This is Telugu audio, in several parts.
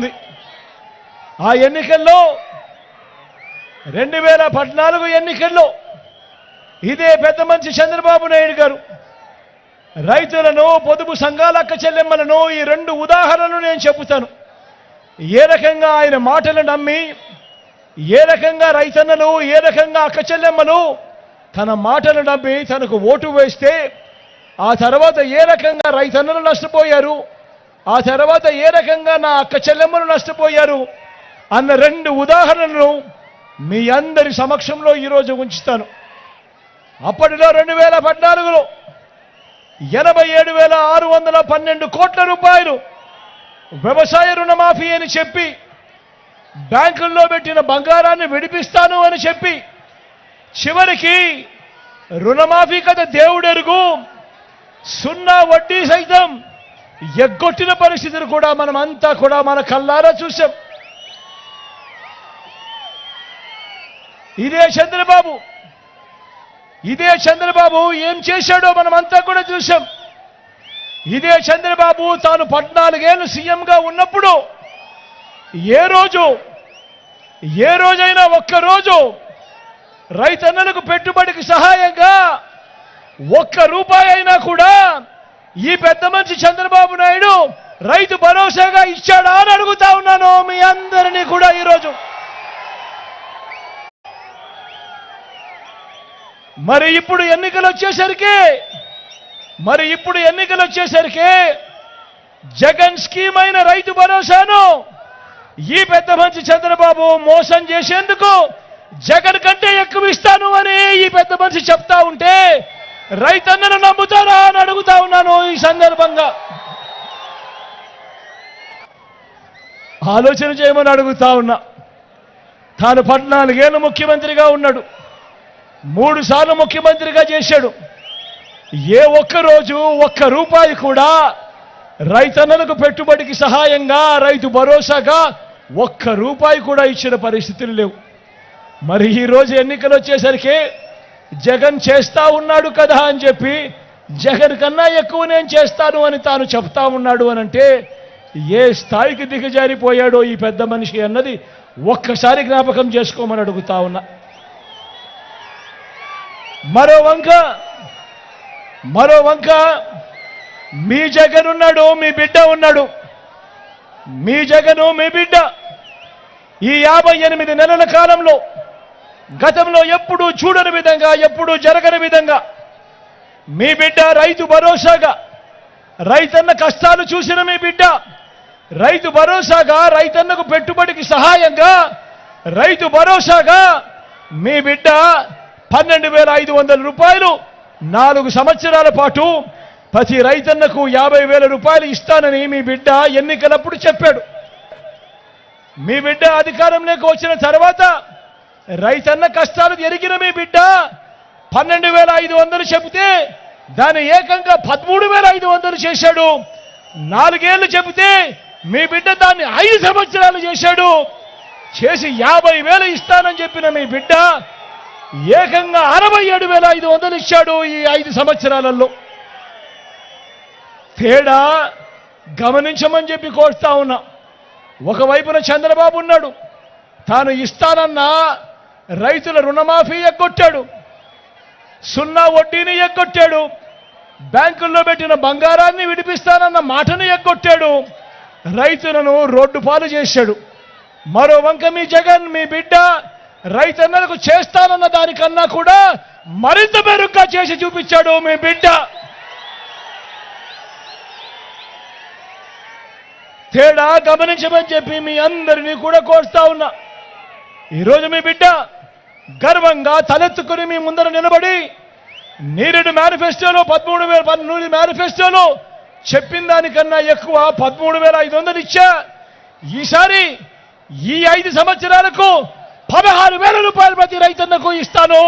ఉంది. ఆ ఎన్నికల్లో 2014 ఎన్నికల్లో ఇదే పెద్ద మనిషి చంద్రబాబు నాయుడు గారు రైతులను, పొదుపు సంఘాల అక్క చెల్లెమ్మలను ఈ 2 ఉదాహరణలు నేను చెబుతాను. ఏ రకంగా ఆయన మాటలు నమ్మి, ఏ రకంగా రైతన్నలు, ఏ రకంగా అక్క చెల్లెమ్మలు తన మాటలు నమ్మి తనకు ఓటు వేస్తే ఆ తర్వాత ఏ రకంగా రైతన్నలు నష్టపోయారు, ఆ తర్వాత ఏ రకంగా నా అక్క చెల్లెమ్మలు నష్టపోయారు అన్న 2 ఉదాహరణలు మీ అందరి సమక్షంలో ఈరోజు ఉంచుతాను. అప్పటిలో 2014లో 87,612 కోట్ల రూపాయలు వ్యవసాయ రుణమాఫీ అని చెప్పి, బ్యాంకుల్లో పెట్టిన బంగారాన్ని విడిపిస్తాను అని చెప్పి, చివరికి రుణమాఫీ కథ దేవుడెరుగు, సున్నా వడ్డీ సైతం ఎగ్గొట్టిన పరిస్థితులు కూడా మనమంతా కూడా మన కళ్ళారా చూశాం. ఇదే చంద్రబాబు ఏం చేశాడో మనమంతా కూడా చూశాం. ఇదే చంద్రబాబు తాను 14 ఏళ్ళు సీఎంగా ఉన్నప్పుడు ఏ రోజైనా ఒక్కరోజు రైతన్నలకు పెట్టుబడికి సహాయంగా ₹1 అయినా కూడా ఈ పెద్ద మనిషి చంద్రబాబు నాయుడు రైతు భరోసాగా ఇచ్చాడా అని అడుగుతా ఉన్నాను మీ అందరినీ కూడా ఈరోజు. మరి ఇప్పుడు ఎన్నికలు వచ్చేసరికి జగన్ స్కీమ్ అయిన రైతు భరోసాను ఈ పెద్ద మనిషి చంద్రబాబు మోసం చేసేందుకు జగన్ కంటే ఎక్కువ ఇస్తాను అని ఈ పెద్ద మనిషి చెప్తా ఉంటే రైతన్నను నమ్ముతారా అని అడుగుతా ఉన్నాను. ఈ సందర్భంగా ఆలోచన చేయమని అడుగుతా ఉన్నా. తాను 14 ఏళ్ళు ముఖ్యమంత్రిగా ఉన్నాడు, 3 సార్లు ముఖ్యమంత్రిగా చేశాడు. ఏ ఒక్కరోజు ₹1 కూడా రైతన్నలకు పెట్టుబడికి సహాయంగా, రైతు భరోసాగా ₹1 కూడా ఇచ్చిన పరిస్థితులు లేవు. మరి ఈరోజు ఎన్నికలు వచ్చేసరికి జగన్ చేస్తా ఉన్నాడు కదా అని చెప్పి, జగన్ కన్నా ఎక్కువ నేను చేస్తాను అని తాను చెప్తా ఉన్నాడు అనంటే ఏ స్థాయికి దిగజారిపోయాడో ఈ పెద్ద మనిషి అన్నది ఒక్కసారి జ్ఞాపకం చేసుకోమని అడుగుతా ఉన్నా. మరో వంక మీ జగన్ ఉన్నాడు, మీ బిడ్డ ఉన్నాడు. మీ జగను, మీ బిడ్డ ఈ 58 నెలల కాలంలో గతంలో ఎప్పుడూ చూడని విధంగా, ఎప్పుడూ జరగని విధంగా మీ బిడ్డ రైతు భరోసాగా, రైతన్న కష్టాలు చూసిన మీ బిడ్డ రైతు భరోసాగా, రైతన్నకు పెట్టుబడికి సహాయంగా, రైతు భరోసాగా మీ బిడ్డ ₹12,500 4 సంవత్సరాల పాటు ప్రతి రైతన్నకు ₹50,000 ఇస్తానని మీ బిడ్డ ఎన్నికలప్పుడు చెప్పాడు. మీ బిడ్డ అధికారంలోకి వచ్చిన తర్వాత రైతన్న కష్టాలు ఎరిగిన మీ బిడ్డ 12,500 చెబితే దాన్ని ఏకంగా 13,500 చేశాడు. 4 ఏళ్ళు చెబితే మీ బిడ్డ దాన్ని 5 సంవత్సరాలు చేశాడు. చేసి 50,000 ఇస్తానని చెప్పిన మీ బిడ్డ ఏకంగా 67,500 ఇచ్చాడు ఈ 5 సంవత్సరాలలో. తేడా గమనించమని చెప్పి కోరుతా ఉన్నా. ఒకవైపున చంద్రబాబు ఉన్నాడు, తాను ఇస్తానన్న రైతుల రుణమాఫీ ఎగ్గొట్టాడు, సున్నా వడ్డీని ఎగ్గొట్టాడు, బ్యాంకుల్లో పెట్టిన బంగారాన్ని విడిపిస్తానన్న మాటను ఎగ్గొట్టాడు, రైతులను రోడ్డు పాలు చేశాడు. మరో వంక మీ జగన్, మీ బిడ్డ రైతన్నలకు చేస్తానన్న దానికన్నా కూడా మరింత మెరుగ్గా చేసి చూపించాడు మీ బిడ్డ. తేడా గమనించమని చెప్పి మీ అందరినీ కూడా కోరుతా ఉన్నా. ఈరోజు మీ బిడ్డ గర్వంగా తలెత్తుకుని మీ ముందర నిలబడి నీరెడ్డి మేనిఫెస్టోలో 13,000 మేనిఫెస్టోలో చెప్పిన దానికన్నా ఎక్కువ 13,500 ఇచ్చా. ఈసారి ఈ 5 సంవత్సరాలకు ₹16,000 ప్రతి రైతన్నకు ఇస్తాను,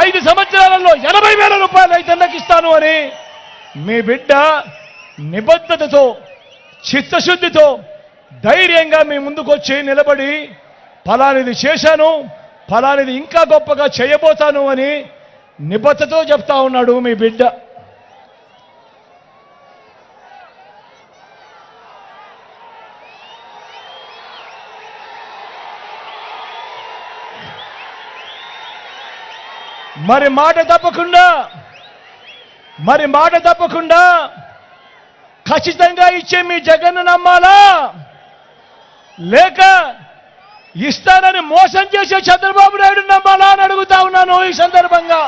5 సంవత్సరాలలో ₹80,000 రైతన్నకు ఇస్తాను అని మీ బిడ్డ నిబద్ధతతో, చిత్తశుద్ధితో, ధైర్యంగా మీ ముందుకొచ్చి నిలబడి ఫలానిది చేశాను, ఫలానిది ఇంకా గొప్పగా చేయబోతాను అని నిబద్ధతతో చెప్తా ఉన్నాడు మీ బిడ్డ. మరి మాట తప్పకుండా ఖచ్చితంగా ఇచ్చే మీ జగన్ను నమ్మాలా, లేక ఇస్తానని మోసం చేసే చంద్రబాబు నాయుడు నమ్మాలా అని అడుగుతా ఉన్నాను ఈ సందర్భంగా.